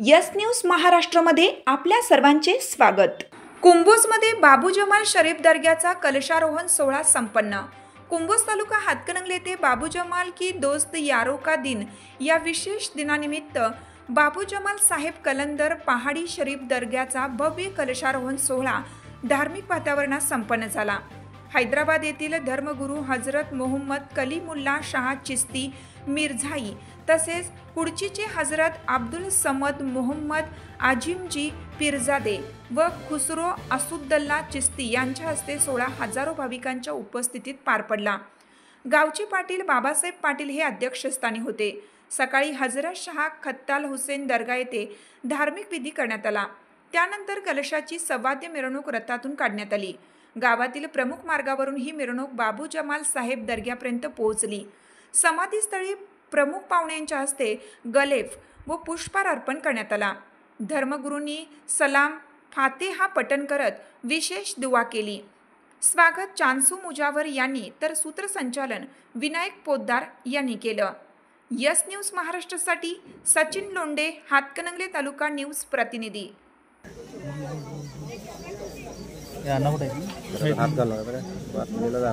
Yes news महाराष्ट्रामध्ये आपल्या सर्वांचे स्वागत। कुंभोजमध्ये बाबू जमाल शरीफ दर्ग्याचा कलशारोहण सोहळा संपन्न। कुंभोज तालुका हातकणंगले येथे बाबू जमाल की दोस्त यारो का दिन या विशेष दिनानिमित्त बाबू जमाल साहेब कलंदर पहाड़ी शरीफ दर्ग्याचा भव्य कलशारोहण सोहळा धार्मिक वातावरणात संपन्न झाला। हैदराबाद येथील धर्मगुरू हजरत मोहम्मद कलीमुल्ला शाह चिश्ती मिर्झाई तसेच कुडचीचे हजरत अब्दुल समद मोहम्मद आजिमजी पीरजादे व खुसरो असुद्दल्ला चिश्ती यांच्या हस्ते सोहळा हजारो भाविकांच्या उपस्थितीत पार पडला। गावचे पाटील बाबासाहेब पाटील हे अध्यक्षस्थानी होते। सकाळी हजरत शाह खत्ताल हुसेन दर्गा येथे धार्मिक विधी करण्यात आला। त्यानंतर कलशाची सवाद्य मिरवणूक रथातून काढण्यात आली। गावातील प्रमुख मार्गावरून ही मिरवणूक बाबू जमाल साहेब दर्ग्यापर्यंत पोहोचली। समाधीस्थळी प्रमुख पाहुण्यांच्या हस्ते गलेफ व पुष्पहार अर्पण करण्यात आला। धर्मगुरूंनी सलाम फातेहा पठण करत विशेष दुआ केली। स्वागत चांसू मुजावर यांनी तर सूत्रसंचालन विनायक पोद्दार यांनी केलं। यस न्यूज महाराष्ट्रासाठी सचिन लोंडे, हातकणंगले तालुका न्यूज प्रतिनिधी। हात घालला